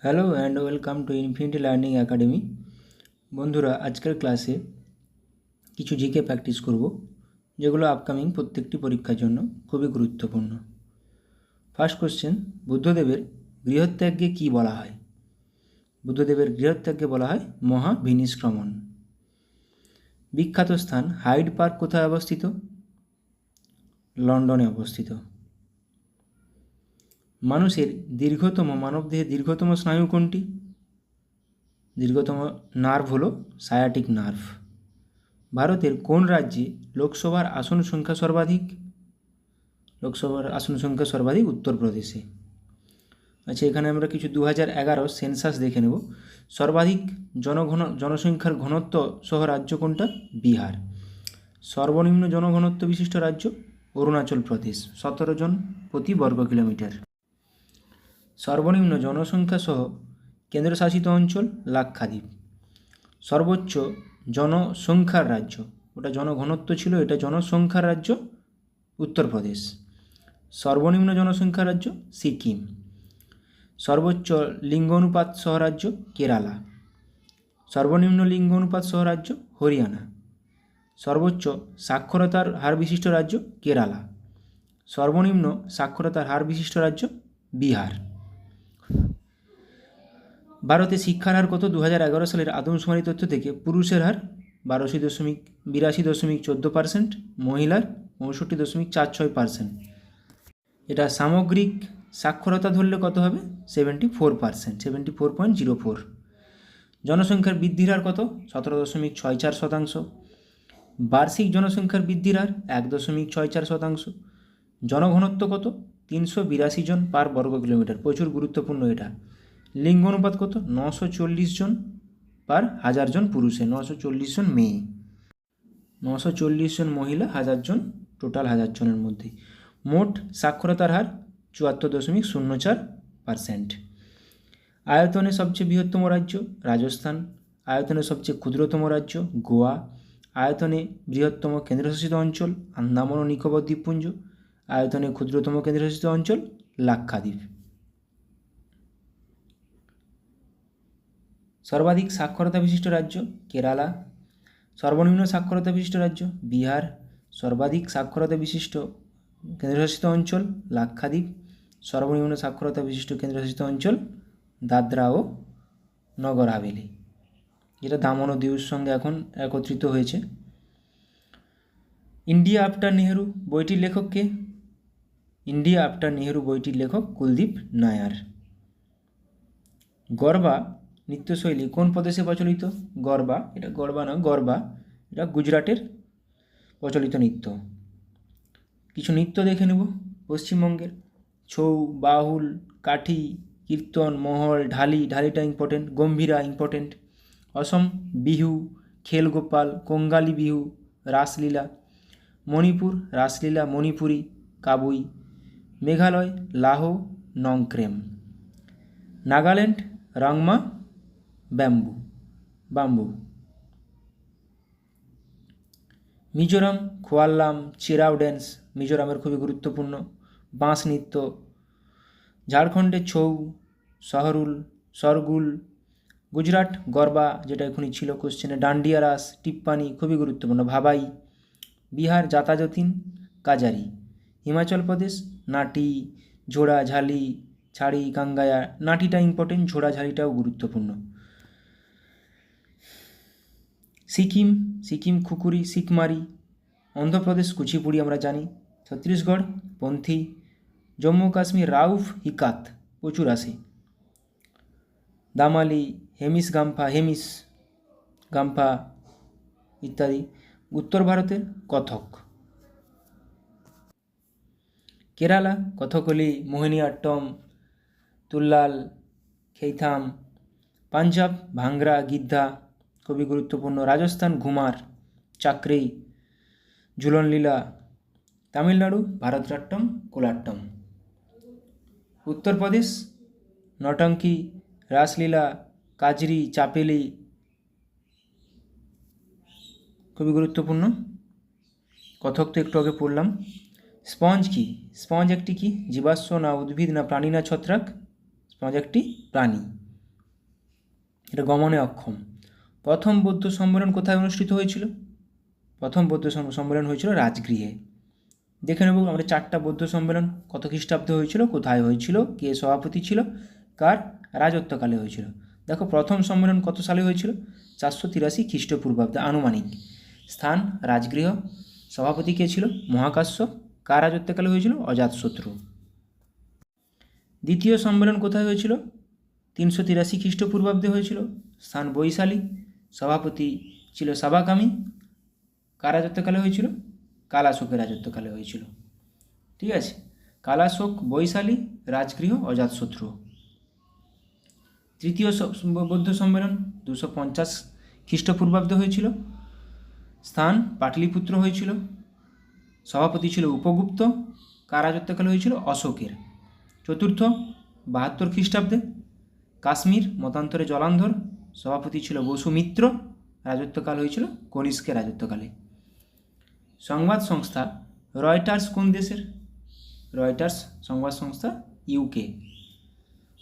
Hello and welcome to infinity learning academy. বন্ধুরা, আজকের ক্লাসে কিছু জিকে প্র্যাকটিস করব, যেগুলো আপকামিং প্রত্যেকটি পরীক্ষার জন্য খুবই গুরুত্বপূর্ণ। ফার্স্ট কোশ্চেন, বুদ্ধদেবের গৃহত্যাগকে কী বলা হয়? বুদ্ধদেবের গৃহত্যাগকে বলা হয় মহাবিনিষ্ক্রমণ। বিখ্যাত স্থান হাইড পার্ক কোথায় অবস্থিত? লন্ডনে অবস্থিত। মানুষের মানবদেহের দীর্ঘতম স্নায়ু কোনটি? দীর্ঘতম নার্ভ হলো সায়াটিক নার্ভ। ভারতের কোন রাজ্যে লোকসভার আসন সংখ্যা সর্বাধিক? লোকসভার আসন সংখ্যা সর্বাধিক উত্তরপ্রদেশে। আচ্ছা, এখানে আমরা কিছু 2011 সেন্সাস দেখে নেব। সর্বাধিক জনসংখ্যার ঘনত্ব সহ রাজ্য কোনটা? বিহার। সর্বনিম্ন জনঘনত্ব বিশিষ্ট রাজ্য অরুণাচল প্রদেশ, 17 জন প্রতি বর্গ কিলোমিটার। সর্বনিম্ন জনসংখ্যা সহ কেন্দ্রশাসিত অঞ্চল লাক্ষাদ্বীপ। সর্বোচ্চ জনসংখ্যার রাজ্য, ওটা জনঘনত্ব ছিল, এটা জনসংখ্যার রাজ্য উত্তরপ্রদেশ। সর্বনিম্ন জনসংখ্যার রাজ্য সিকিম। সর্বোচ্চ লিঙ্গ অনুপাত সহ রাজ্য কেরালা। সর্বনিম্ন লিঙ্গ অনুপাত সহ রাজ্য হরিয়ানা। সর্বোচ্চ সাক্ষরতার হার বিশিষ্ট রাজ্য কেরালা। সর্বনিম্ন সাক্ষরতার হার বিশিষ্ট রাজ্য বিহার। ভারতে শিক্ষার হার কত? 2011 সালের আদমশুমারি তথ্য থেকে পুরুষের হার 82.14%, মহিলার 65.46%। এটা সামগ্রিক সাক্ষরতা ধরলে কত হবে? 74%, 74.04। জনসংখ্যার বৃদ্ধির হার কত? 17.64%। বার্ষিক জনসংখ্যার বৃদ্ধির হার 1.64%। জনঘনত্ব কত? 382 জন পার বর্গ কিলোমিটার, প্রচুর গুরুত্বপূর্ণ এটা। লিঙ্গ অনুপাত কত? 940 জন পার 1000 জন পুরুষে, 940 জন মেয়ে, 940 জন মহিলা, 1000 জন টোটাল 1000 জনের মধ্যে। মোট সাক্ষরতার হার 74.04%। আয়তনে সবচেয়ে বৃহত্তম রাজ্য রাজস্থান। আয়তনে সবচেয়ে ক্ষুদ্রতম রাজ্য গোয়া। আয়তনে বৃহত্তম কেন্দ্রশাসিত অঞ্চল আন্দামান ও নিকোবর দ্বীপপুঞ্জ। আয়তনে ক্ষুদ্রতম কেন্দ্রশাসিত অঞ্চল লাক্ষাদ্বীপ। সর্বাধিক সাক্ষরতা বিশিষ্ট রাজ্য কেরালা। সর্বনিম্ন সাক্ষরতা বিশিষ্ট রাজ্য বিহার। সর্বাধিক সাক্ষরতা বিশিষ্ট কেন্দ্রশাসিত অঞ্চল লাক্ষাদ্বীপ। সর্বনিম্ন সাক্ষরতা বিশিষ্ট কেন্দ্রশাসিত অঞ্চল দাদরা ও নগর হাভেলি, যেটা দামন ও দিউর সঙ্গে এখন একত্রিত হয়েছে। ইন্ডিয়া আফটার নেহেরু বইটির লেখক কে? ইন্ডিয়া আফটার নেহেরু বইটির লেখক কুলদীপ নায়ার। গরবা নৃত্যশৈলী কোন প্রদেশে প্রচলিত? গরবা, এটা গরবা না, গরবা এটা গুজরাটের প্রচলিত নৃত্য। কিছু নৃত্য দেখে নেব পশ্চিমবঙ্গের। ছৌ, বাউল, কাঠি, কীর্তন, মহল, ঢালি, ঢালিটা ইম্পর্টেন্ট, গম্ভীরা ইম্পর্টেন্ট। অসম বিহু, খেলগোপাল, কঙ্গালী বিহু, রাসলীলা। মণিপুর রাসলীলা, মণিপুরি, কাবুই। মেঘালয় লাহো, নংক্রেম। নাগাল্যান্ড রাংমা, বাম্বু। মিজোরাম খোয়াল্লাম, চেরাও ড্যান্স, মিজোরামের খুবই গুরুত্বপূর্ণ। বাঁশ নৃত্য। ঝাড়খণ্ডে ছৌ, সরগুল। গুজরাট গরবা, যেটা এখনই ছিল কোশ্চেনে, ডান্ডিয়া রাস, টিপ্পানি, খুবই গুরুত্বপূর্ণ, ভাবাই। বিহার জাতাজতিন, কাজারি। হিমাচল প্রদেশ নাটি, ঝোড়া ঝালি, ছাড়ি, কাঙ্গায়া। নাটিটা ইম্পর্টেন্ট, ঝোড়া ঝালিটাও গুরুত্বপূর্ণ। সিকিম খুকুরি, সিকমারি। অন্ধ্রপ্রদেশ কুচিপুড়ি আমরা জানি। ছত্তিশগড় পন্থী। জম্মু কাশ্মীর রাউফ হিকাত, প্রচুর আসে। দামালি, হেমিস গাম্ফা ইত্যাদি। উত্তর ভারতের কথক। কেরালা কথকলি, মোহিনীআট্টম, তুল্লাল, খেইথাম। পাঞ্জাব ভাংরা, গিদ্ধা, খুবই গুরুত্বপূর্ণ। রাজস্থান ঘুমার, চাকরি, ঝুলন লীলা। তামিলনাড়ু ভারতনাট্যম, কোলাট্টম। উত্তরপ্রদেশ নটঙ্কি, রাসলীলা, কাজরি, চাপেলি, খুবই গুরুত্বপূর্ণ। কথক তো একটু আগে পড়লাম। স্পঞ্জ কি? স্পঞ্জ একটি কি জীবাশ্ম না উদ্ভিদ না প্রাণী না ছত্রাক? স্পঞ্জ একটি প্রাণী। এটা গমনে অক্ষম। প্রথম বৌদ্ধ সম্মেলন কোথায় অনুষ্ঠিত হয়েছিল? প্রথম বৌদ্ধ সম্মেলন হয়েছিল রাজগৃহে। দেখে নেব আমরা 4টা বৌদ্ধ সম্মেলন কত খ্রিস্টাব্দে হয়েছিল, কোথায় হয়েছিল, কে সভাপতি ছিল, কার রাজত্বকালে হয়েছিল। দেখো প্রথম সম্মেলন কত সালে হয়েছিল? 483 খ্রিস্টপূর্বাব্দে আনুমানিক। স্থান রাজগৃহ। সভাপতি কে ছিল? মহাকাশ্যপ। কার রাজত্বকালে হয়েছিল? অজাতশত্রু। দ্বিতীয় সম্মেলন কোথায় হয়েছিল? 383 খ্রিস্টপূর্বাব্দে হয়েছিল। স্থান বৈশালী। সভাপতি ছিল সাবাকামী। কার রাজত্বকালে হয়েছিল? কালাশোকের রাজত্বকালে হয়েছিল। ঠিক আছে, কালাশোক, বৈশালী, রাজগৃহ, অজাতশত্রু। তৃতীয় বৌদ্ধ সম্মেলন 250 খ্রিস্টপূর্বাব্দে হয়েছিল। স্থান পাটলিপুত্র হয়েছিল। সভাপতি ছিল উপগুপ্ত। কার রাজত্বকালে হয়েছিল? অশোকের। চতুর্থ 72 খ্রিস্টাব্দে কাশ্মীর, মতান্তরে জলান্ধর। সভাপতি ছিল বসুমিত্র। রাজত্বকাল হয়েছিল কনিষ্কের রাজত্বকালে। সংবাদ সংস্থা রয়টার্স কোন দেশের? রয়টার্স সংবাদ সংস্থা ইউকে।